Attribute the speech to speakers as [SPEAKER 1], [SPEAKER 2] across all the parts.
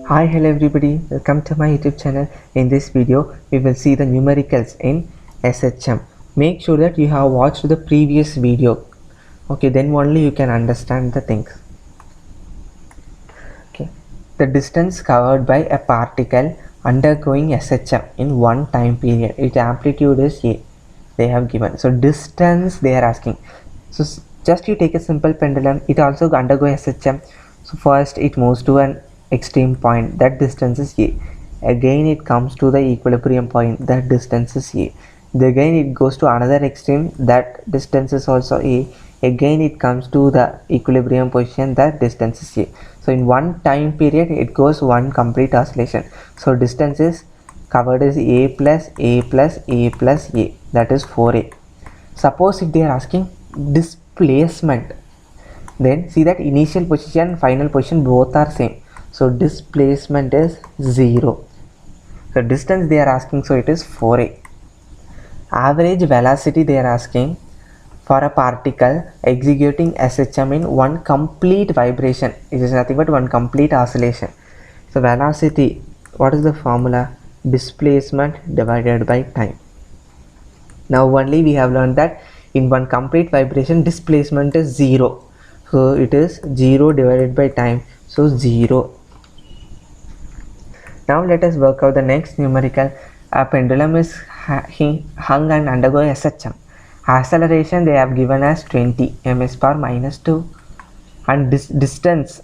[SPEAKER 1] Hi, hello everybody, welcome to my YouTube channel. In this video, we will see the numericals in SHM. Make sure that you have watched the previous video. Okay, then only you can understand the things. Okay, the distance covered by a particle undergoing SHM in one time period. Its amplitude is A. They have given. So distance they are asking. So just you take a simple pendulum. It also undergo SHM. So first it moves to an extreme point, that distance is A. Again it comes to the equilibrium point, that distance is A. Again it goes to another extreme, that distance is also A. Again it comes to the equilibrium position, that distance is A. So in one time period it goes one complete oscillation. So distance is covered is A plus A plus A plus A, that is 4A. Suppose if they are asking displacement, then see that initial position and final position both are same, so displacement is 0. So distance they are asking, so it is 4A. Average velocity they are asking for a particle executing SHM in one complete vibration. It is nothing but one complete oscillation. So velocity, what is the formula? Displacement divided by time. Now only we have learned that in one complete vibration displacement is 0. So it is 0 divided by time, so 0. Now let us work out the next numerical. A pendulum is hung and undergo SHM. Acceleration they have given as 20 ms per minus 2, and distance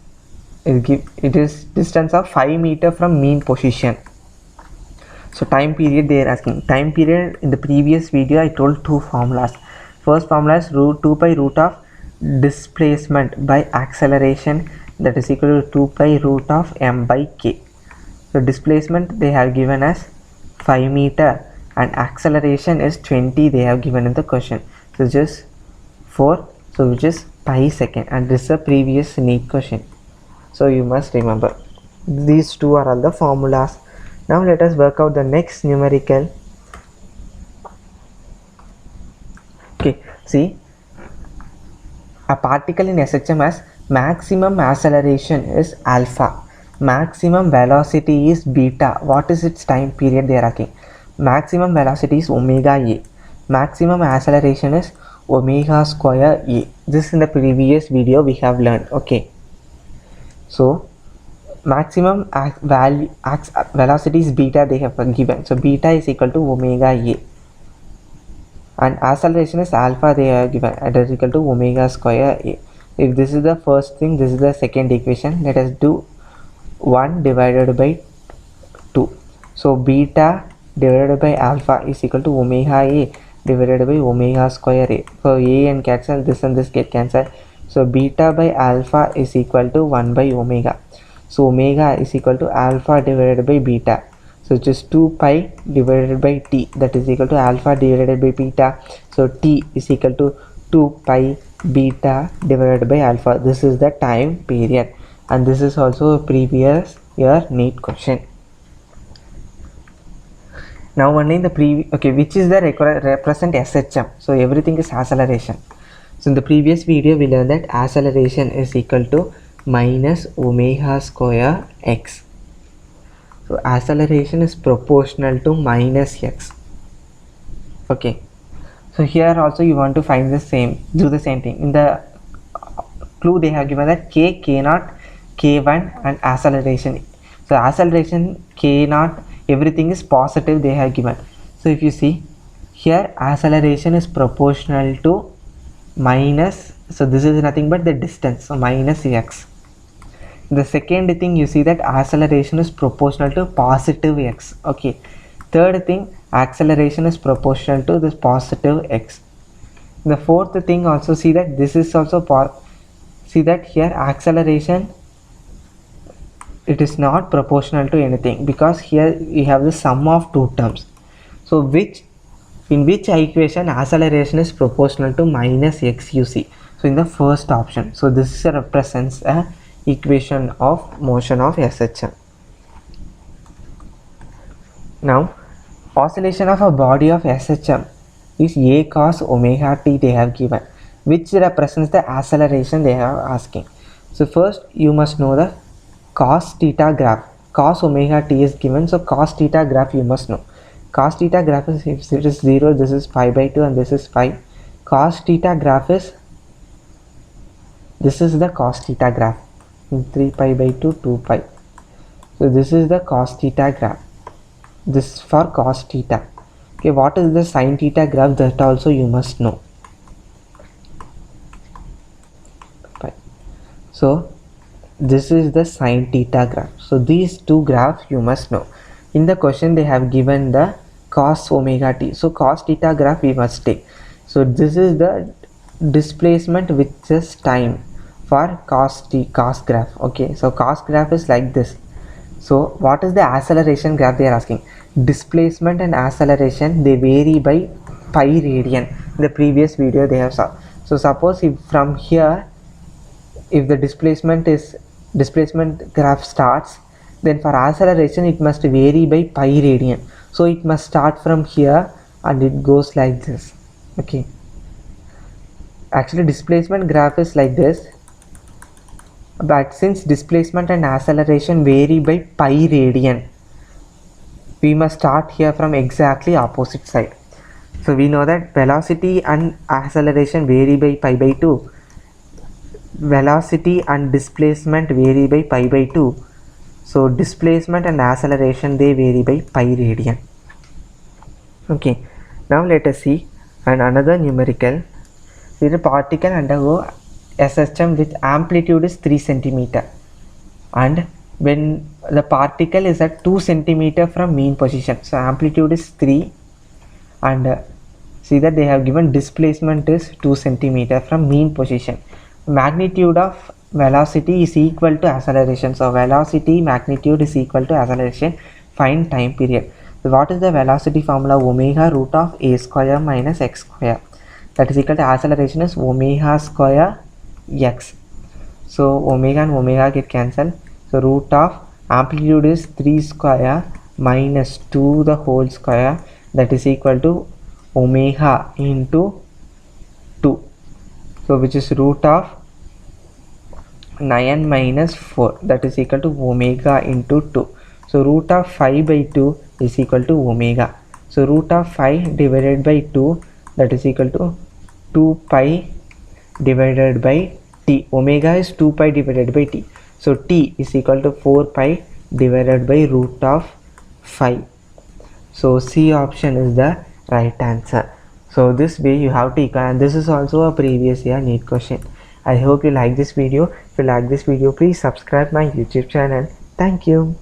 [SPEAKER 1] it is distance of 5 meter from mean position. So time period they are asking. Time period, in the previous video I told two formulas. First formula is 2 pi root of displacement by acceleration, that is equal to 2 pi root of m by k. So displacement they have given as 5 meter and acceleration is 20 they have given in the question. So just 4, so which is pi second, and this is a previous NEET question. So you must remember these two are all the formulas. Now let us work out the next numerical. Okay, see, a particle in SHM has maximum acceleration is alpha, maximum velocity is beta. What is its time period they are asking? Maximum velocity is omega A, maximum acceleration is omega square A. This in the previous video we have learned. Okay, so maximum velocity is beta they have given, so beta is equal to omega A, and acceleration is alpha they are given, that is equal to omega square A. If this is the first thing, this is the second equation. Let us do 1 divided by 2. So beta divided by alpha is equal to omega A divided by omega square A. So A and cancel, this and this get cancelled. So beta by alpha is equal to 1 by omega. So omega is equal to alpha divided by beta. So just 2 pi divided by t, that is equal to alpha divided by beta. So t is equal to 2 pi beta divided by alpha. This is the time period, and this is also a previous year NEET question. Now only in the okay, which is the represent SHM? So everything is acceleration. So in the previous video we learned that acceleration is equal to minus omega square x. So acceleration is proportional to minus x. Okay, so here also you want to find the same, do the same thing. In the clue they have given that k, k0, k1 and acceleration. So acceleration k0, everything is positive they have given. So if you see here, acceleration is proportional to minus, so this is nothing but the distance, so minus x. The second thing you see that acceleration is proportional to positive x. Okay, third thing, acceleration is proportional to this positive x. The fourth thing also see that this is also see that here acceleration, it is not proportional to anything, because here we have the sum of two terms. So in which equation acceleration is proportional to minus x you see? So in the first option. So this represents a equation of motion of SHM. Now oscillation of a body of SHM is a cos omega t they have given, which represents the acceleration they are asking. So first you must know the cos theta graph. cos omega t is given, so cos theta graph you must know. Cos theta graph is, if it is 0, this is pi by 2 and this is pi. Cos theta graph is, this is the cos theta graph, 3 pi by 2, 2 pi. So this is the cos theta graph. This is for cos theta. Okay, what is the sin theta graph, that also you must know. So this is the sin theta graph. So these two graphs you must know. In the question they have given the cos omega t. So cos theta graph we must take. So this is the displacement with just time for cos graph. Okay, so cos graph is like this. So what is the acceleration graph they are asking? Displacement and acceleration, they vary by pi radian. In the previous video they have saw. So suppose if from here, if the displacement graph starts, then for acceleration it must vary by pi radian. So it must start from here and it goes like this. Okay, actually displacement graph is like this, but since displacement and acceleration vary by pi radian, we must start here from exactly opposite side. So we know that velocity and acceleration vary by pi by 2, velocity and displacement vary by pi by 2. So displacement and acceleration, they vary by pi radian. Okay, now let us see another numerical. Here a particle undergo SHM with amplitude is 3 centimeter, and when the particle is at 2 centimeter from mean position, so amplitude is 3, and see that they have given displacement is 2 centimeter from mean position. Magnitude of velocity is equal to acceleration. So velocity magnitude is equal to acceleration. Find time period. So what is the velocity formula? Omega root of a square minus x square, that is equal to acceleration is omega square x. So omega and omega get cancelled. So root of amplitude is 3 square minus 2 the whole square, that is equal to omega into 2. So which is root of 9 minus 4, that is equal to omega into 2. So root of 5 by 2 is equal to omega. So root of 5 divided by 2, that is equal to 2 pi divided by t. Omega is 2 pi divided by t. So t is equal to 4 pi divided by root of 5. So C option is the right answer. So this way you have to equal, and this is also a previous year NEET question. I hope you like this video. If you like this video, please subscribe my YouTube channel. Thank you.